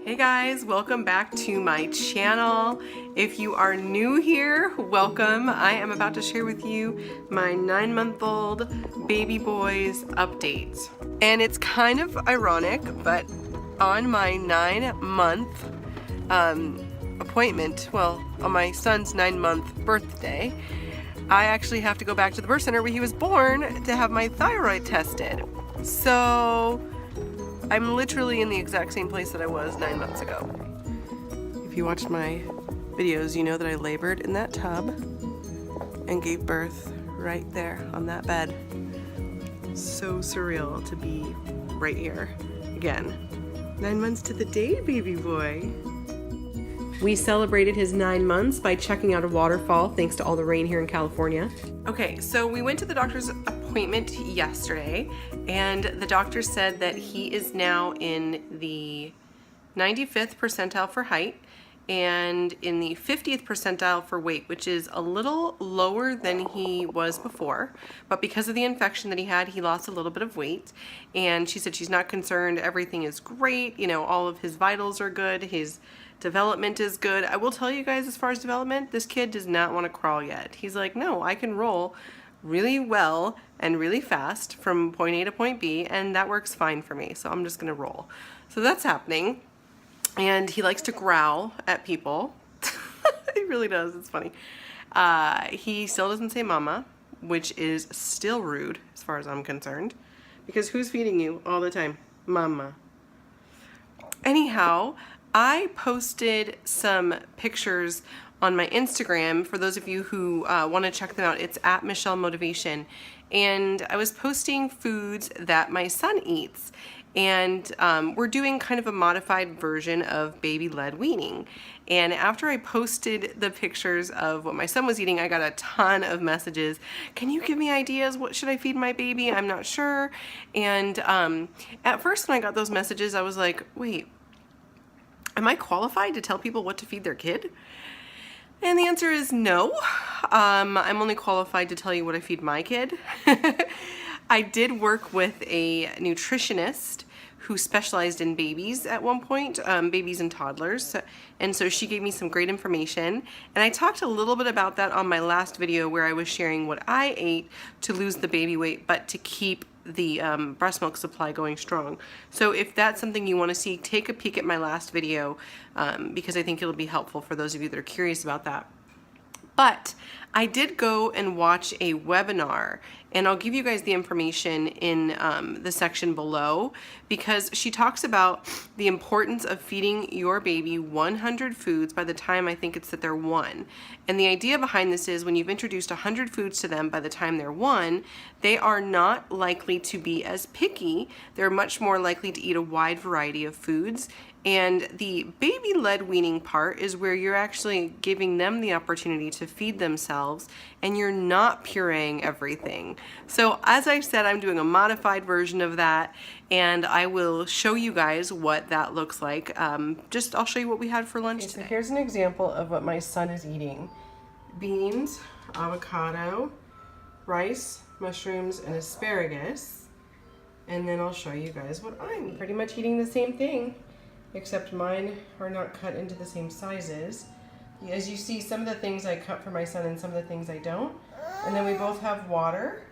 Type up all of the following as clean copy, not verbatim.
Hey guys, welcome back to my channel. If you are new here, welcome. I am about to share with you my 9-month-old baby boy's update. And it's kind of ironic, but on my 9-month appointment, well, on my son's 9-month birthday, I actually have to go back to the birth center where he was born to have my thyroid tested. So I'm literally in the exact same place that I was 9 months ago. If you watched my videos, you know that I labored in that tub and gave birth right there on that bed. So surreal to be right here again. 9 months to the day, baby boy. We celebrated his 9 months by checking out a waterfall thanks to all the rain here in California. Okay, so we went to the doctor's appointment yesterday, and the doctor said that he is now in the 95th percentile for height and in the 50th percentile for weight, which is a little lower than he was before. But because of the infection that he had, he lost a little bit of weight. And she said she's not concerned. Everything is great. You know, all of his vitals are good. His development is good. I will tell you guys, as far as development, this kid does not want to crawl yet. He's like, no, I can roll really well and really fast from point A to point B, and that works fine for me. So I'm just gonna roll. So that's happening. And he likes to growl at people. He really does, it's funny. He still doesn't say mama, which is still rude as far as I'm concerned, because who's feeding you all the time? Mama. Anyhow, I posted some pictures on my Instagram for those of you who want to check them out. It's at Michelle Motivation, and I was posting foods that my son eats, and we're doing kind of a modified version of baby-led weaning. And after I posted the pictures of what my son was eating, I got a ton of messages. Can you give me ideas? What should I feed my baby? I'm not sure. And at first when I got those messages, I was like, wait, am I qualified to tell people what to feed their kid? And the answer is no. I'm only qualified to tell you what I feed my kid. I did work with a nutritionist who specialized in babies at one point, babies and toddlers. And so she gave me some great information. And I talked a little bit about that on my last video where I was sharing what I ate to lose the baby weight, but to keep the breast milk supply going strong. So if that's something you want to see, take a peek at my last video because I think it'll be helpful for those of you that are curious about that. But I did go and watch a webinar, and I'll give you guys the information in the section below, because she talks about the importance of feeding your baby 100 foods by the time I think it's that they're 1. And the idea behind this is when you've introduced 100 foods to them by the time they're 1, they are not likely to be as picky. They're much more likely to eat a wide variety of foods. And the baby-led weaning part is where you're actually giving them the opportunity to feed themselves, and you're not pureeing everything. So as I said, I'm doing a modified version of that, and I will show you guys what that looks like. I'll show you what we had for lunch today. So here's an example of what my son is eating. Beans, avocado, rice, mushrooms, and asparagus. And then I'll show you guys what I'm eating. Pretty much eating the same thing, except mine are not cut into the same sizes. As you see, some of the things I cut for my son and some of the things I don't. And then we both have water.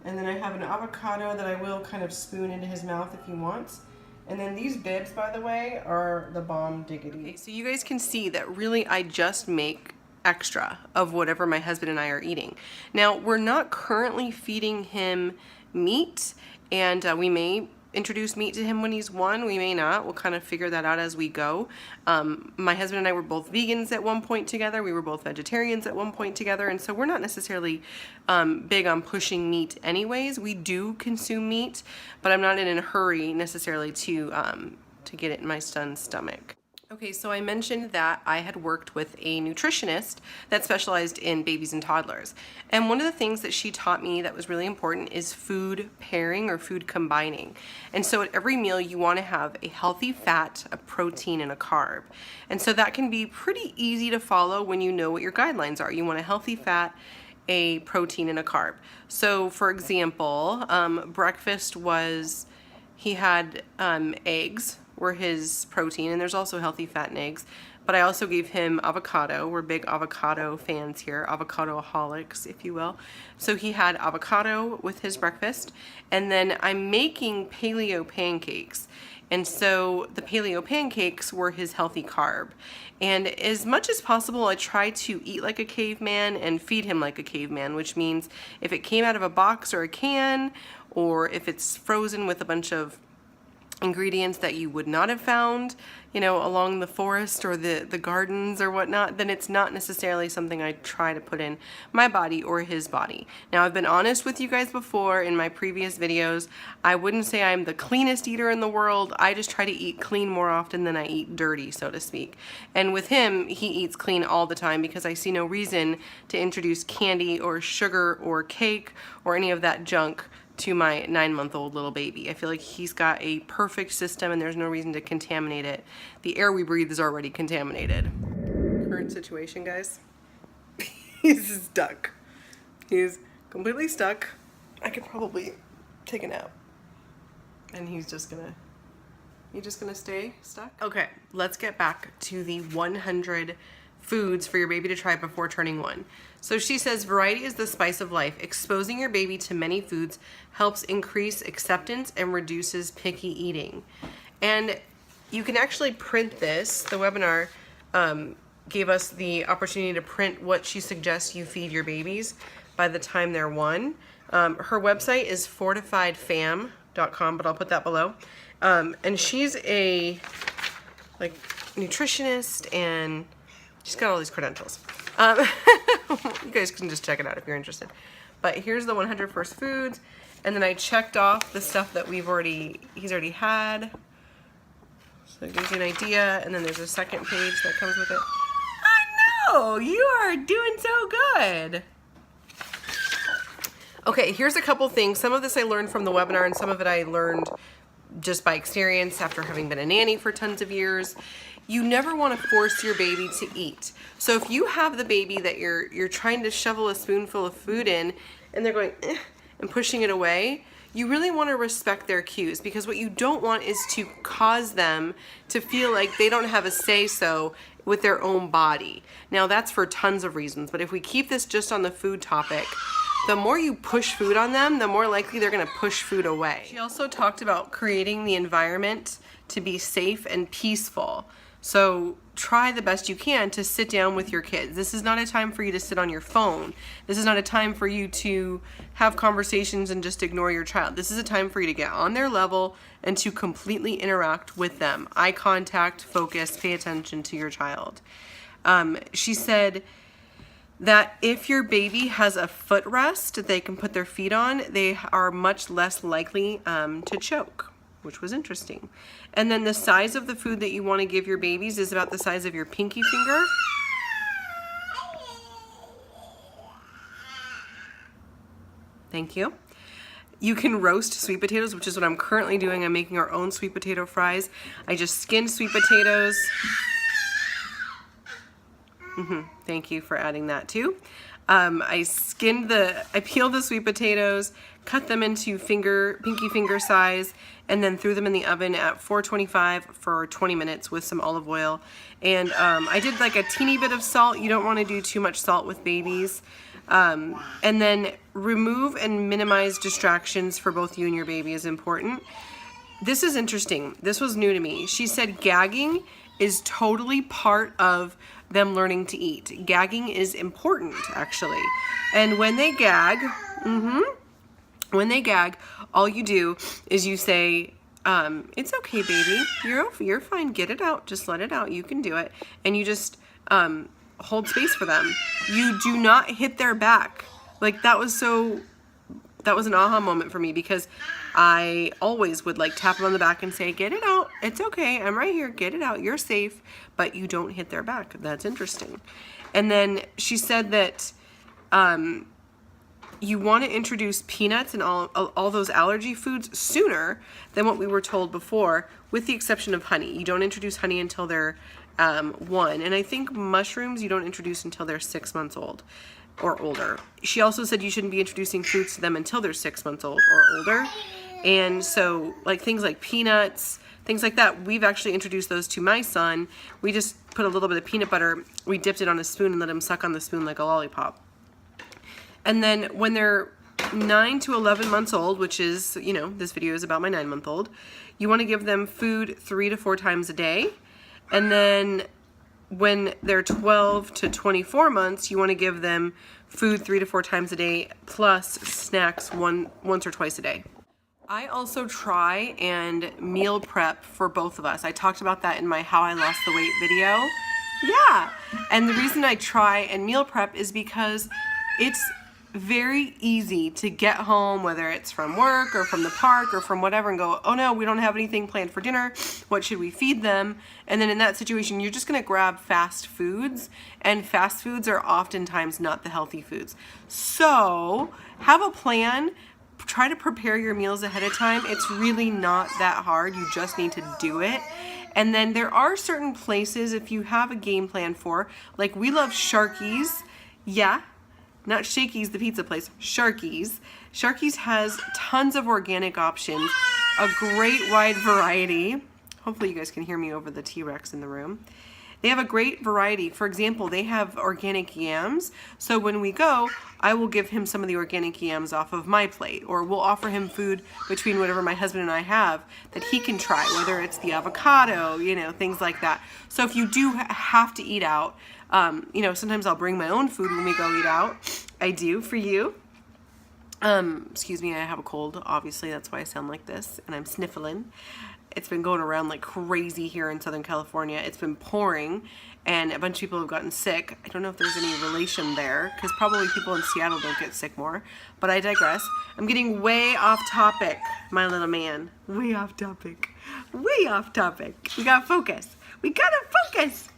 And then I have an avocado that I will kind of spoon into his mouth if he wants. And then these bibs, by the way, are the bomb diggity. Okay, so you guys can see that really I just make extra of whatever my husband and I are eating. Now, we're not currently feeding him meat, and we may introduce meat to him when he's 1. We may not. We'll kind of figure that out as we go. My husband and I were both vegans at one point together. We were both vegetarians at one point together, and so we're not necessarily big on pushing meat anyways. We do consume meat, but I'm not in a hurry necessarily to get it in my son's stomach. Okay, so I mentioned that I had worked with a nutritionist that specialized in babies and toddlers. And one of the things that she taught me that was really important is food pairing or food combining. And so at every meal you want to have a healthy fat, a protein, and a carb. And so that can be pretty easy to follow when you know what your guidelines are. You want a healthy fat, a protein, and a carb. So for example, breakfast was, he had eggs were his protein, and there's also healthy fat and eggs. But I also gave him avocado. We're big avocado fans here, avocado-aholics, if you will. So he had avocado with his breakfast, and then I'm making paleo pancakes. And so the paleo pancakes were his healthy carb. And as much as possible, I try to eat like a caveman and feed him like a caveman, which means if it came out of a box or a can, or if it's frozen with a bunch of ingredients that you would not have found, you know, along the forest or the gardens or whatnot, then it's not necessarily something I try to put in my body or his body. Now, I've been honest with you guys before in my previous videos. I wouldn't say I'm the cleanest eater in the world. I just try to eat clean more often than I eat dirty, so to speak. And with him, he eats clean all the time because I see no reason to introduce candy or sugar or cake or any of that junk to my 9-month-old little baby. I feel like he's got a perfect system and there's no reason to contaminate it. The air we breathe is already contaminated. Current situation, guys. He's stuck. He's completely stuck. I could probably take a nap. And he's just gonna stay stuck? Okay, let's get back to the 100 foods for your baby to try before turning 1. So she says, variety is the spice of life. Exposing your baby to many foods helps increase acceptance and reduces picky eating. And you can actually print this. The webinar gave us the opportunity to print what she suggests you feed your babies by the time they're 1. Her website is fortifiedfam.com, but I'll put that below. And she's a nutritionist, and she's got all these credentials. You guys can just check it out if you're interested. But here's the 100 first foods, and then I checked off the stuff that he's already had. So it gives you an idea, and then there's a second page that comes with it. I know, you are doing so good. Okay, here's a couple things. Some of this I learned from the webinar, and some of it I learned just by experience after having been a nanny for tons of years. You never want to force your baby to eat. So if you have the baby that you're trying to shovel a spoonful of food in and they're going eh, and pushing it away, you really want to respect their cues, because what you don't want is to cause them to feel like they don't have a say-so with their own body. Now that's for tons of reasons, but if we keep this just on the food topic, the more you push food on them, the more likely they're going to push food away. She also talked about creating the environment to be safe and peaceful. So try the best you can to sit down with your kids. This is not a time for you to sit on your phone. This is not a time for you to have conversations and just ignore your child. This is a time for you to get on their level and to completely interact with them. Eye contact, focus, pay attention to your child. She said that if your baby has a footrest they can put their feet on, they are much less likely to choke, which was interesting. And then the size of the food that you want to give your babies is about the size of your pinky finger. Thank you. You can roast sweet potatoes, which is what I'm currently doing. I'm making our own sweet potato fries. I just skinned sweet potatoes. Thank you for adding that too. I peeled the sweet potatoes, cut them into pinky finger size, and then threw them in the oven at 425 for 20 minutes with some olive oil. And I did like a teeny bit of salt. You don't want to do too much salt with babies. And then remove and minimize distractions for both you and your baby is important. This is interesting. This was new to me. She said gagging is totally part of them learning to eat. Gagging is important, actually. And when they gag, all you do is you say, it's okay, baby. You're fine. Get it out. Just let it out. You can do it. And you just hold space for them. You do not hit their back. Like that was an aha moment for me, because I always would like tap them on the back and say, get it out. It's okay. I'm right here. Get it out. You're safe. But you don't hit their back. That's interesting. And then she said that you want to introduce peanuts and all those allergy foods sooner than what we were told before, with the exception of honey. You don't introduce honey until they're 1. And I think mushrooms you don't introduce until they're 6 months old or older. She also said you shouldn't be introducing foods to them until they're 6 months old or older. And so like things like peanuts, things like that, we've actually introduced those to my son. We just put a little bit of peanut butter, we dipped it on a spoon and let him suck on the spoon like a lollipop. And then when they're 9 to 11 months old, which is, you know, this video is about my 9-month-old, you want to give them food 3 to 4 times a day. And then when they're 12 to 24 months, you want to give them food 3 to 4 times a day plus snacks once or twice a day. I also try and meal prep for both of us. I talked about that in my How I Lost the Weight video. Yeah, and the reason I try and meal prep is because it's very easy to get home, whether it's from work or from the park or from whatever, and go, oh no, we don't have anything planned for dinner. What should we feed them? And then in that situation, you're just gonna grab fast foods, and fast foods are oftentimes not the healthy foods. So have a plan. Try to prepare your meals ahead of time. It's really not that hard. You just need to do it. And then there are certain places, if you have a game plan for, like we love Sharky's. Yeah, not Shakey's, the pizza place, Sharky's. Sharky's has tons of organic options, a great wide variety. Hopefully you guys can hear me over the T-Rex in the room. They have a great variety. For example, they have organic yams. So when we go, I will give him some of the organic yams off of my plate, or we'll offer him food between whatever my husband and I have that he can try, whether it's the avocado, you know, things like that. So if you do have to eat out, you know, sometimes I'll bring my own food when we go eat out. I do for you. Excuse me, I have a cold, obviously, that's why I sound like this, and I'm sniffling. It's been going around like crazy here in Southern California. It's been pouring, and a bunch of people have gotten sick. I don't know if there's any relation there, because probably people in Seattle don't get sick more, but I digress. I'm getting way off topic, my little man. Way off topic. Way off topic. We gotta focus. We gotta focus.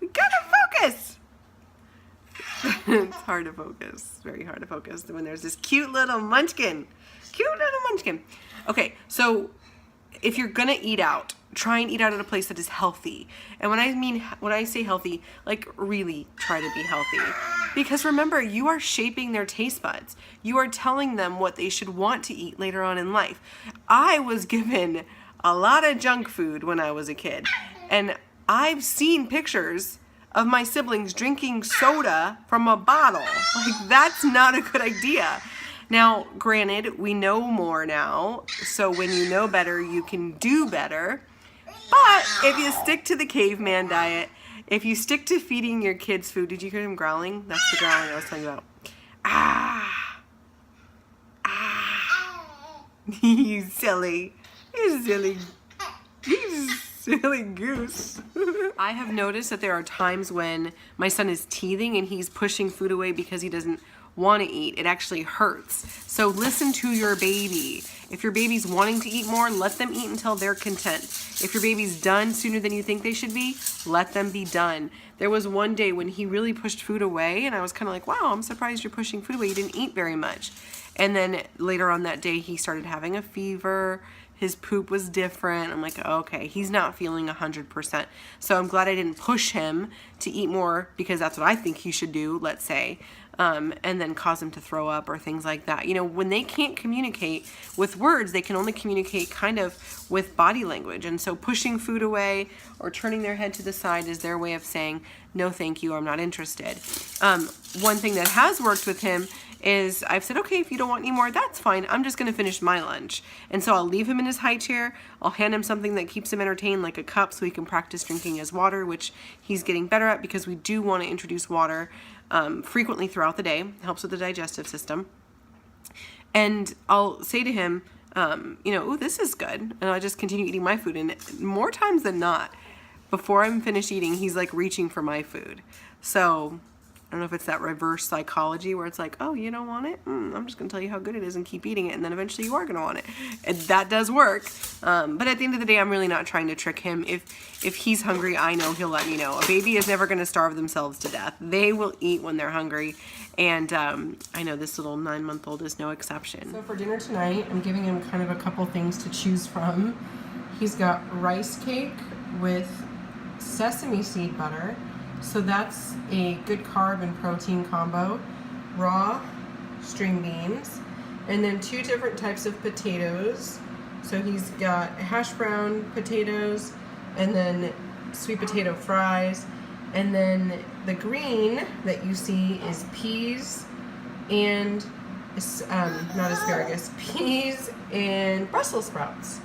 We gotta focus. It's hard to focus. Very hard to focus when there's this cute little munchkin. Cute little munchkin. Okay, so if you're gonna eat out, try and eat out at a place that is healthy. And when I say healthy, like really try to be healthy. Because remember, you are shaping their taste buds. You are telling them what they should want to eat later on in life. I was given a lot of junk food when I was a kid. And I've seen pictures of my siblings drinking soda from a bottle. Like, that's not a good idea. Now, granted, we know more now, so when you know better, you can do better. But if you stick to the caveman diet, if you stick to feeding your kids food, did you hear him growling? That's the growling I was talking about. Ah! Ah! You silly. You silly. You silly goose. I have noticed that there are times when my son is teething and he's pushing food away because he doesn't want to eat. It actually hurts. So listen to your baby. If your baby's wanting to eat more, let them eat until they're content. If your baby's done sooner than you think they should be, let them be done. There was one day when he really pushed food away, and I was kind of like, wow, I'm surprised you're pushing food away. You didn't eat very much. And then later on that day, he started having a fever. His poop was different. I'm like, okay, he's not feeling 100%. So I'm glad I didn't push him to eat more, because that's what I think he should do, let's say, and then cause him to throw up or things like that. You know, when they can't communicate with words, they can only communicate kind of with body language. And so pushing food away or turning their head to the side is their way of saying, no, thank you, I'm not interested. One thing that has worked with him is I've said, okay, if you don't want any more, that's fine. I'm just going to finish my lunch. And so I'll leave him in his high chair. I'll hand him something that keeps him entertained, like a cup, so he can practice drinking his water, which he's getting better at, because we do want to introduce water frequently throughout the day. It helps with the digestive system. And I'll say to him, you know, ooh, this is good. And I'll just continue eating my food. And more times than not, before I'm finished eating, he's like reaching for my food. So I don't know if it's that reverse psychology where it's like, oh, you don't want it? I'm just going to tell you how good it is and keep eating it, and then eventually you are going to want it. And that does work. But at the end of the day, I'm really not trying to trick him. If he's hungry, I know he'll let me know. A baby is never going to starve themselves to death. They will eat when they're hungry. And I know this little 9-month-old is no exception. So for dinner tonight, I'm giving him kind of a couple things to choose from. He's got rice cake with sesame seed butter. So that's a good carb and protein combo. Raw string beans. and then 2 different types of potatoes. So he's got hash brown potatoes, and then sweet potato fries, and then the green that you see is peas and not asparagus, peas and Brussels sprouts.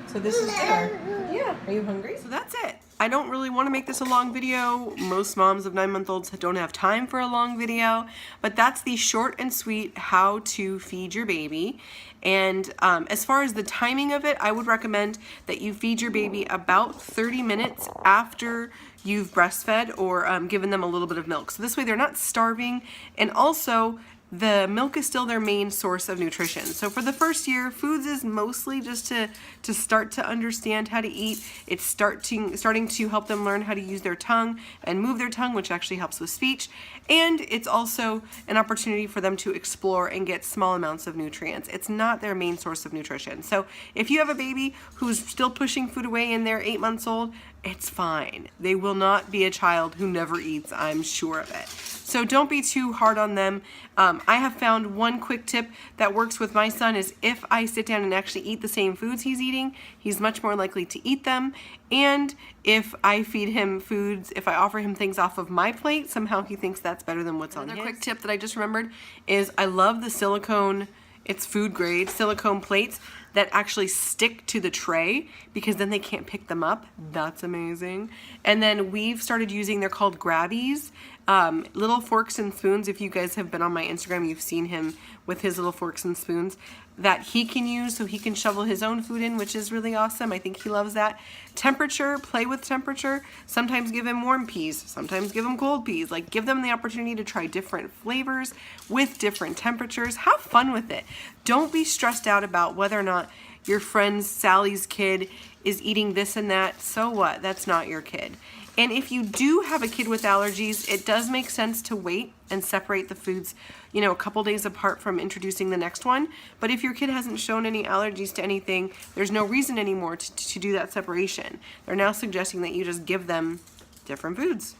So this is dinner. Yeah, are you hungry? So that's it. I don't really want to make this a long video. Most moms of 9-month-olds don't have time for a long video, but that's the short and sweet how to feed your baby. And as far as the timing of it, I would recommend that you feed your baby about 30 minutes after you've breastfed or given them a little bit of milk. So this way they're not starving, and also the milk is still their main source of nutrition. So for the first year, foods is mostly just to start to understand how to eat. It's starting to help them learn how to use their tongue and move their tongue, which actually helps with speech. And it's also an opportunity for them to explore and get small amounts of nutrients. It's not their main source of nutrition. So if you have a baby who's still pushing food away and they're 8 months old, it's fine. They will not be a child who never eats, I'm sure of it. So don't be too hard on them. I have found one quick tip that works with my son is if I sit down and actually eat the same foods he's eating, he's much more likely to eat them. And if I feed him foods, if I offer him things off of my plate, somehow he thinks that's better than what's on his. Another quick tip that I just remembered is I love the silicone, it's food grade, silicone plates that actually stick to the tray because then they can't pick them up. That's amazing. And then we've started using, they're called Grabbies, little forks and spoons. If you guys have been on my Instagram, you've seen him with his little forks and spoons that he can use so he can shovel his own food in, which is really awesome. I think he loves that. Temperature, play with temperature. Sometimes give him warm peas, sometimes give him cold peas. Like, give them the opportunity to try different flavors with different temperatures. Have fun with it. Don't be stressed out about whether or not your friend Sally's kid is eating this and that. So what? That's not your kid. And if you do have a kid with allergies, it does make sense to wait and separate the foods, you know, a couple days apart from introducing the next one. But if your kid hasn't shown any allergies to anything, there's no reason anymore to do that separation. They're now suggesting that you just give them different foods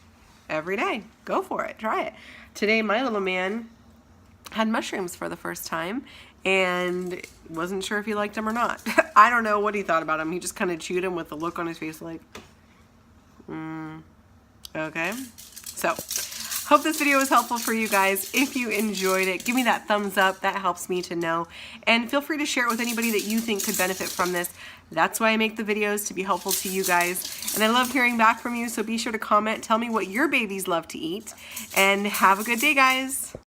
every day. Go for it. Try it. Today, my little man had mushrooms for the first time and wasn't sure if he liked them or not. I don't know what he thought about them. He just kind of chewed them with a look on his face like, okay. So, hope this video was helpful for you guys. If you enjoyed it, give me that thumbs up. That helps me to know. And feel free to share it with anybody that you think could benefit from this. That's why I make the videos, to be helpful to you guys. And I love hearing back from you, so be sure to comment. Tell me what your babies love to eat. And have a good day, guys.